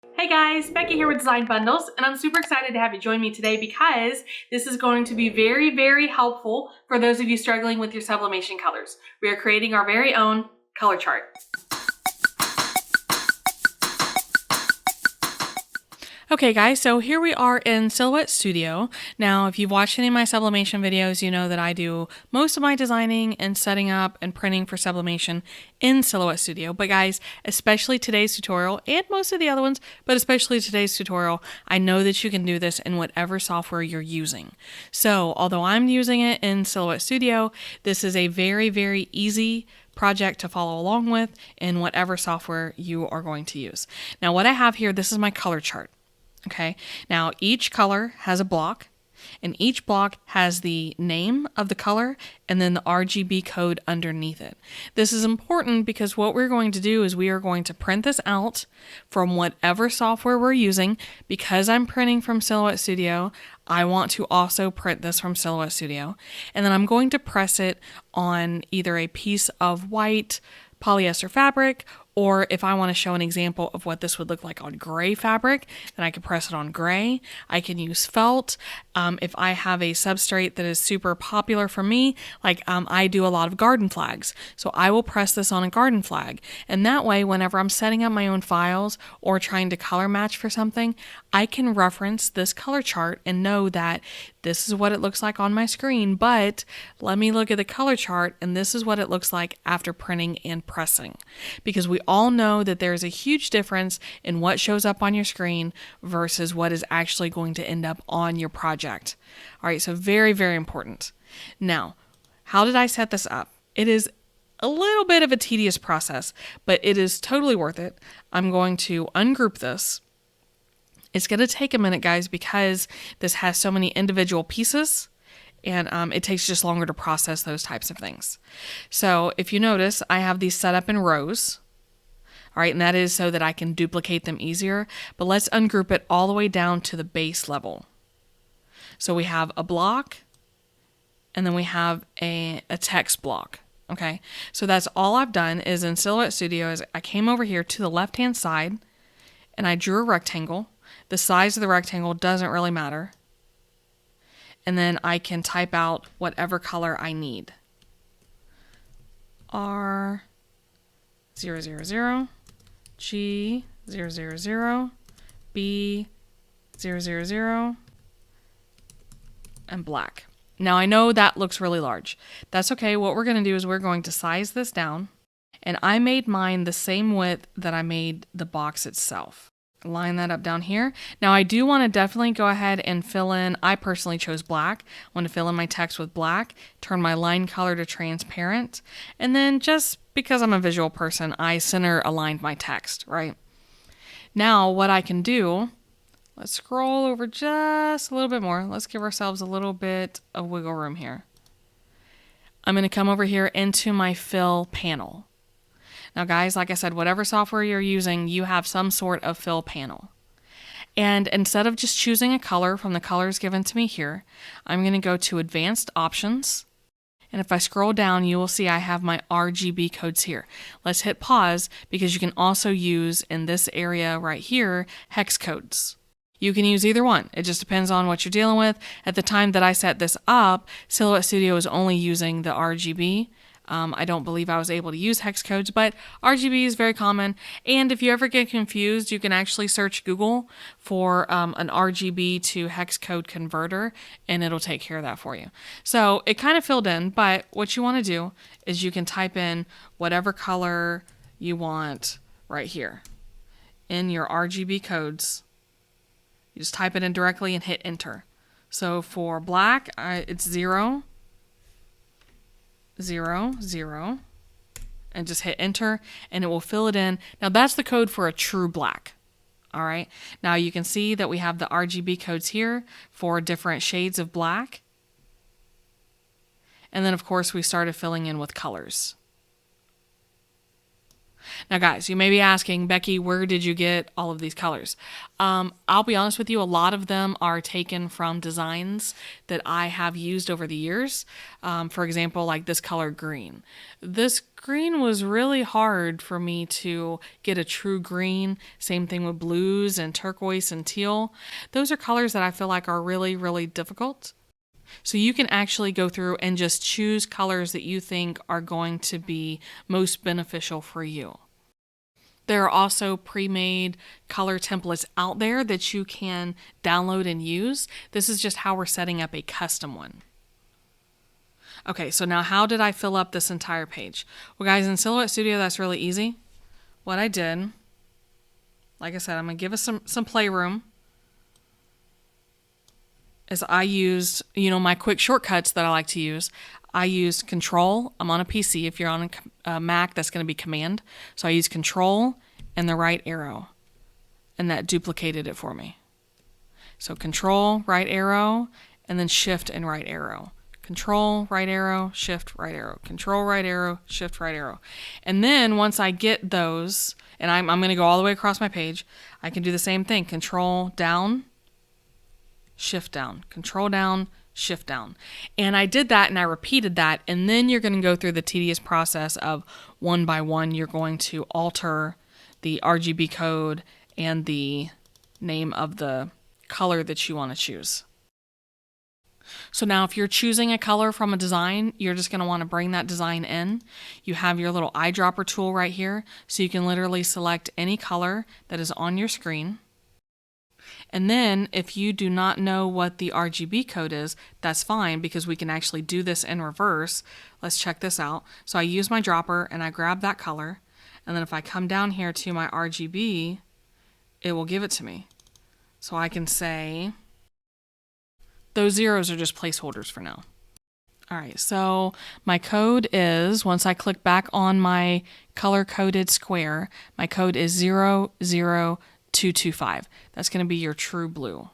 Hey guys, Becky here with Design Bundles, and I'm super excited to have you join me today because this is going to be very, very helpful for those of you struggling with your sublimation colors. We are creating our very own color chart. Okay guys, so here we are in Silhouette Studio. Now, if you've watched any of my sublimation videos, you know that I do most of my designing and setting up and printing for sublimation in Silhouette Studio. But guys, especially today's tutorial and most of the other ones, but especially today's tutorial, I know that you can do this in whatever software you're using. So, although I'm using it in Silhouette Studio, this is a very, very easy project to follow along with in whatever software you are going to use. Now, what I have here, this is my color chart. Okay, now each color has a block, and each block has the name of the color and then the RGB code underneath it. This is important because what we're going to do is we are going to print this out from whatever software we're using. Because I'm printing from Silhouette Studio, I want to also print this from Silhouette Studio, and then I'm going to press it on either a piece of white polyester fabric, or if I want to show an example of what this would look like on gray fabric, then I can press it on gray. I can use felt. If I have a substrate that is super popular for me, like I do a lot of garden flags, so I will press this on a garden flag. And that way, whenever I'm setting up my own files or trying to color match for something, I can reference this color chart and know that this is what it looks like on my screen, but let me look at the color chart and this is what it looks like after printing and pressing. Because we all know that there's a huge difference in what shows up on your screen versus what is actually going to end up on your project. All right, so very, very important. Now, how did I set this up? It is a little bit of a tedious process, but it is totally worth it. I'm going to ungroup this. It's going to take a minute, guys, because this has so many individual pieces, and it takes just longer to process those types of things. So if you notice, I have these set up in rows. All right, and that is so that I can duplicate them easier. But let's ungroup it all the way down to the base level. So we have a block, and then we have a text block. Okay, so that's all I've done is in Silhouette Studio is I came over here to the left-hand side, and I drew a rectangle. The size of the rectangle doesn't really matter. And then I can type out whatever color I need. R000, G000, B000, and black. Now I know that looks really large. That's okay. What we're going to do is we're going to size this down. And I made mine the same width that I made the box itself. Line that up down here. Now I do want to definitely go ahead and fill in, I personally chose black. I want to fill in my text with black, turn my line color to transparent, and then just because I'm a visual person, I center aligned my text, right? Now what I can do, let's scroll over just a little bit more. Let's give ourselves a little bit of wiggle room here. I'm going to come over here into my fill panel. Now guys, like I said, whatever software you're using, you have some sort of fill panel. And instead of just choosing a color from the colors given to me here, I'm going to go to Advanced Options. And if I scroll down, you will see I have my RGB codes here. Let's hit pause because you can also use in this area right here, hex codes. You can use either one. It just depends on what you're dealing with. At the time that I set this up, Silhouette Studio is only using the RGB. I don't believe I was able to use hex codes, but RGB is very common. And if you ever get confused, you can actually search Google for an RGB to hex code converter, and it'll take care of that for you. So it kind of filled in, but what you want to do is you can type in whatever color you want right here in your RGB codes. You just type it in directly and hit enter. So for black, it's 0, 0, 0, and just hit enter and it will fill it in. Now that's the code for a true black. All right. Now you can see that we have the RGB codes here for different shades of black. And then of course we started filling in with colors. Now, guys, you may be asking, Becky, where did you get all of these colors? I'll be honest with you, a lot of them are taken from designs that I have used over the years. For example, like this color green. This green was really hard for me to get a true green. Same thing with blues and turquoise and teal. Those are colors that I feel like are really, really difficult. So you can actually go through and just choose colors that you think are going to be most beneficial for you. There are also pre-made color templates out there that you can download and use. This is just how we're setting up a custom one. Okay, so now how did I fill up this entire page? Well, guys, in Silhouette Studio, that's really easy. What I did, like I said, I'm going to give us some playroom. Is I used, my quick shortcuts that I like to use. I used Control. I'm on a PC. If you're on a Mac, that's going to be Command. So I used Control and the right arrow, and that duplicated it for me. So Control, right arrow, and then Shift and right arrow. Control, right arrow, Shift, right arrow. Control, right arrow, Shift, right arrow. And then once I get those, and I'm going to go all the way across my page, I can do the same thing. Control, down, Shift down, Control down, Shift down. And I did that and I repeated that, and then you're going to go through the tedious process of one by one, you're going to alter the RGB code and the name of the color that you want to choose. So now if you're choosing a color from a design, you're just going to want to bring that design in. You have your little eyedropper tool right here, so you can literally select any color that is on your screen. And then if you do not know what the RGB code is, that's fine, because we can actually do this in reverse. Let's check this out. So I use my dropper and I grab that color, and then if I come down here to my RGB, it will give it to me. So I can say, those zeros are just placeholders for now. All right, so my code is, once I click back on my color-coded square, my code is 00225. That's going to be your true blue.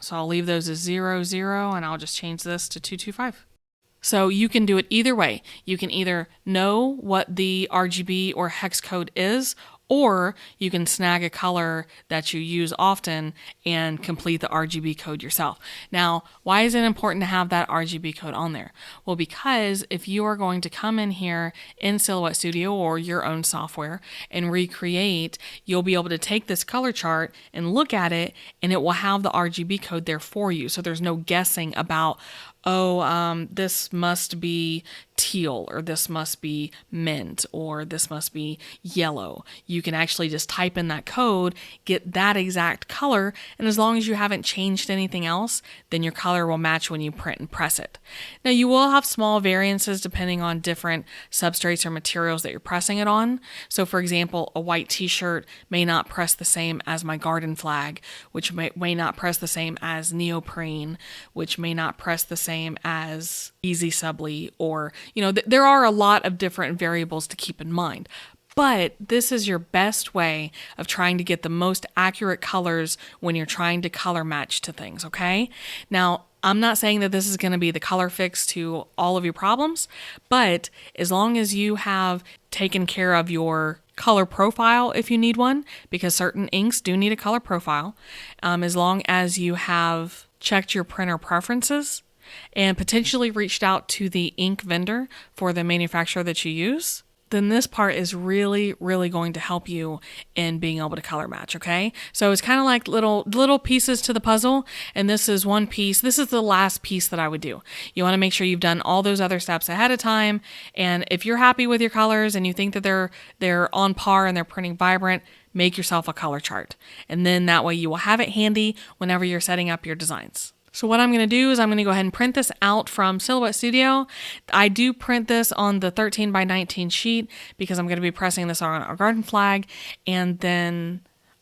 So I'll leave those as 00, and I'll just change this to 225. So you can do it either way. You can either know what the RGB or hex code is, or you can snag a color that you use often and complete the RGB code yourself. Now, why is it important to have that RGB code on there? Well, because if you are going to come in here in Silhouette Studio or your own software and recreate, you'll be able to take this color chart and look at it, and it will have the RGB code there for you. So there's no guessing about, this must be teal, or this must be mint, or this must be yellow. You can actually just type in that code, get that exact color, and as long as you haven't changed anything else, then your color will match when you print and press it. Now, you will have small variances depending on different substrates or materials that you're pressing it on. So for example, a white t-shirt may not press the same as my garden flag, which may not press the same as neoprene, which may not press the same as Easy Subli, or, there are a lot of different variables to keep in mind. But this is your best way of trying to get the most accurate colors when you're trying to color match to things, okay? Now, I'm not saying that this is going to be the color fix to all of your problems, but as long as you have taken care of your color profile, if you need one, because certain inks do need a color profile, as long as you have checked your printer preferences and potentially reached out to the ink vendor for the manufacturer that you use, then this part is really, really going to help you in being able to color match, okay? So it's kind of like little pieces to the puzzle, and this is one piece. This is the last piece that I would do. You want to make sure you've done all those other steps ahead of time, and if you're happy with your colors and you think that they're on par and they're printing vibrant, make yourself a color chart. And then that way you will have it handy whenever you're setting up your designs. So what I'm going to do is I'm going to go ahead and print this out from Silhouette Studio. I do print this on the 13 by 19 sheet because I'm going to be pressing this on our garden flag, and then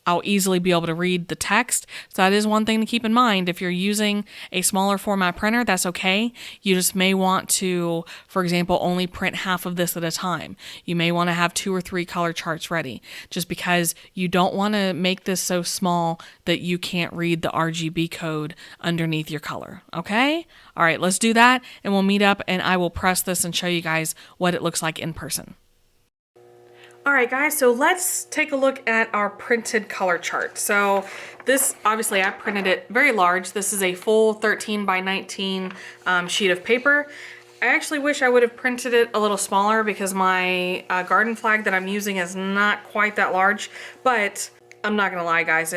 I'll easily be able to read the text. So that is one thing to keep in mind. If you're using a smaller format printer, that's okay. You just may want to, for example, only print half of this at a time. You may want to have 2 or 3 color charts ready, just because you don't want to make this so small that you can't read the RGB code underneath your color. Okay? All right, let's do that, and we'll meet up and I will press this and show you guys what it looks like in person. All right, guys, so let's take a look at our printed color chart. So this, obviously I printed it very large. This is a full 13 by 19 sheet of paper. I actually wish I would have printed it a little smaller because my garden flag that I'm using is not quite that large, but I'm not gonna lie, guys,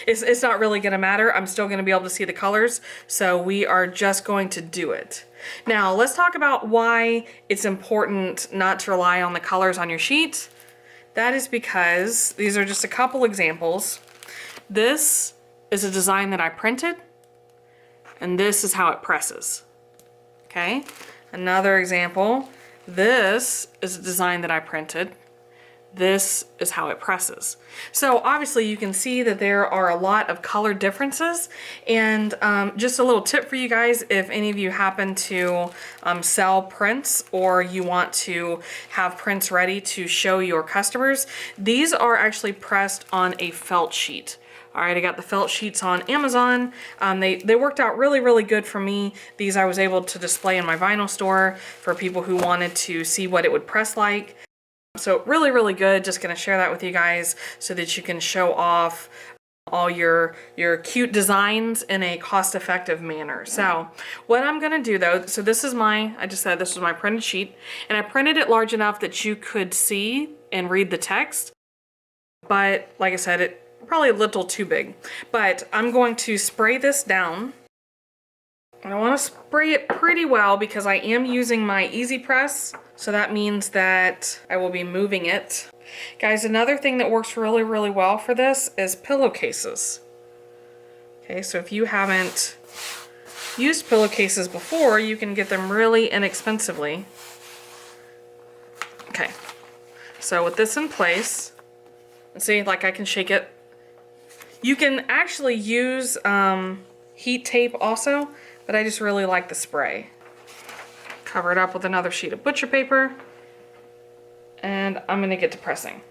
it's not really gonna matter. I'm still gonna be able to see the colors, so we are just going to do it. Now, let's talk about why it's important not to rely on the colors on your sheet. That is because these are just a couple examples. This is a design that I printed, and this is how it presses. Okay, another example. This is a design that I printed. This is how it presses. So obviously you can see that there are a lot of color differences, and just a little tip for you guys, if any of you happen to sell prints or you want to have prints ready to show your customers, these are actually pressed on a felt sheet. All right, I got the felt sheets on Amazon. They worked out really, really good for me. These I was able to display in my vinyl store for people who wanted to see what it would press like. So really, really good. Just gonna share that with you guys so that you can show off all your cute designs in a cost-effective manner. So what I'm gonna do though, so this is I just said this was my printed sheet, and I printed it large enough that you could see and read the text. But like I said, it probably a little too big. But I'm going to spray this down. And I want to spray it pretty well because I am using my Easypress. So that means that I will be moving it. Guys, another thing that works really, really well for this is pillowcases. Okay, so if you haven't used pillowcases before, you can get them really inexpensively. Okay, so with this in place, see, like I can shake it. You can actually use heat tape also, but I just really like the spray. Cover it up with another sheet of butcher paper, and I'm gonna get to pressing.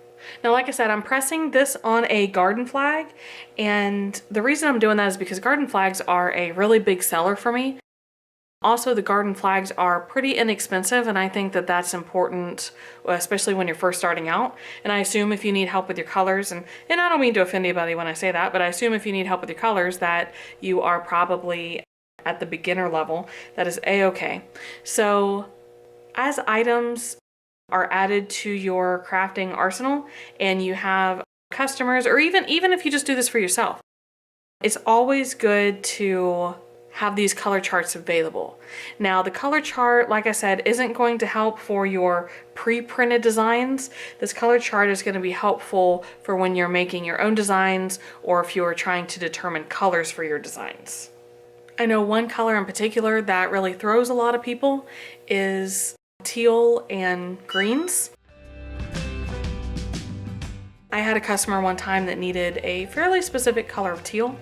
Now, like I said, I'm pressing this on a garden flag, and the reason I'm doing that is because garden flags are a really big seller for me. Also, the garden flags are pretty inexpensive, and I think that that's important, especially when you're first starting out. And I assume if you need help with your colors, and I don't mean to offend anybody when I say that, but I assume if you need help with your colors that you are probably at the beginner level. That is a-okay. So as items are added to your crafting arsenal and you have customers, or even if you just do this for yourself, it's always good to have these color charts available. Now, the color chart, like I said, isn't going to help for your pre-printed designs. This color chart is going to be helpful for when you're making your own designs or if you are trying to determine colors for your designs. I know one color in particular that really throws a lot of people is teal and greens. I had a customer one time that needed a fairly specific color of teal,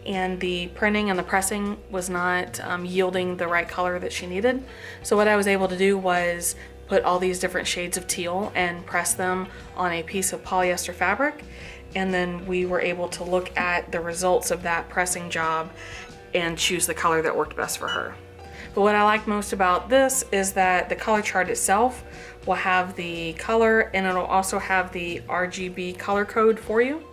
and the printing and the pressing was not yielding the right color that she needed. So what I was able to do was put all these different shades of teal and press them on a piece of polyester fabric, and then we were able to look at the results of that pressing job and choose the color that worked best for her. But what I like most about this is that the color chart itself will have the color, and it'll also have the RGB color code for you.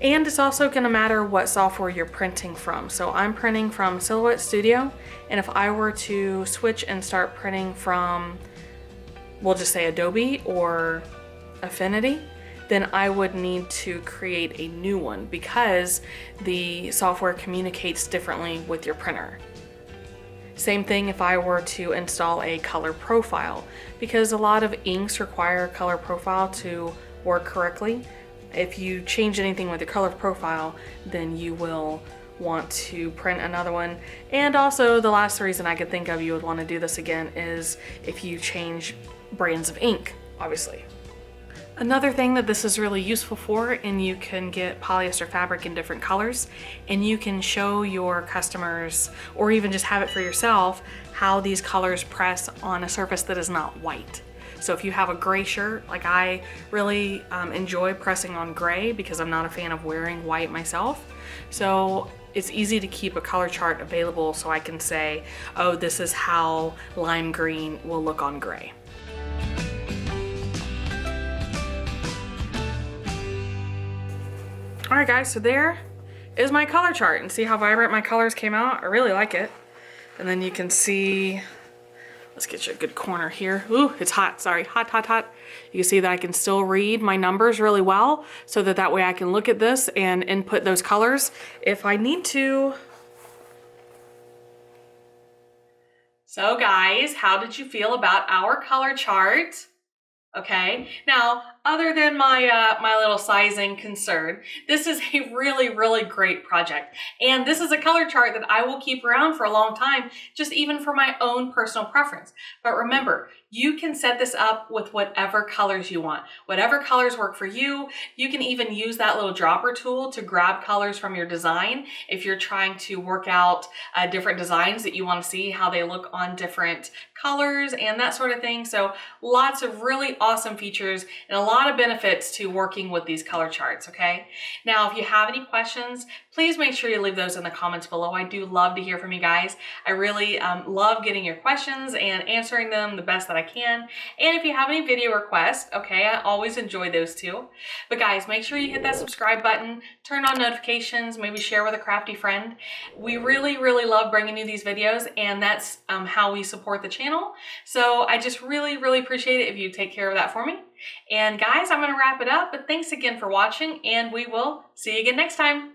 And it's also gonna matter what software you're printing from. So I'm printing from Silhouette Studio, and if I were to switch and start printing from, we'll just say Adobe or Affinity, then I would need to create a new one because the software communicates differently with your printer. Same thing if I were to install a color profile, because a lot of inks require color profile to work correctly. If you change anything with your color profile, then you will want to print another one. And also, the last reason I could think of you would want to do this again is if you change brands of ink, obviously. Another thing that this is really useful for, and you can get polyester fabric in different colors, and you can show your customers, or even just have it for yourself, how these colors press on a surface that is not white. So if you have a gray shirt, like I really enjoy pressing on gray because I'm not a fan of wearing white myself. So it's easy to keep a color chart available so I can say, oh, this is how lime green will look on gray. All right guys, so there is my color chart, and see how vibrant my colors came out? I really like it. And then you can see, let's get you a good corner here. Ooh, it's hot, sorry, hot, hot, hot. You can see that I can still read my numbers really well, so that way I can look at this and input those colors if I need to. So guys, how did you feel about our color chart? Okay, now other than my my little sizing concern, this is a really great project, and this is a color chart that I will keep around for a long time, just even for my own personal preference. But remember, you can set this up with whatever colors you want, whatever colors work for you. You can even use that little dropper tool to grab colors from your design if you're trying to work out different designs that you want to see how they look on different colors and that sort of thing. So lots of really awesome features and a lot of benefits to working with these color charts, okay? Now, if you have any questions, please make sure you leave those in the comments below. I do love to hear from you guys. I really love getting your questions and answering them the best that I can. And if you have any video requests, okay, I always enjoy those too. But guys, make sure you hit that subscribe button, turn on notifications, maybe share with a crafty friend. We really love bringing you these videos, and that's how we support the channel. So I just really appreciate it if you take care of that for me. And guys, I'm gonna wrap it up, but thanks again for watching, and we will see you again next time.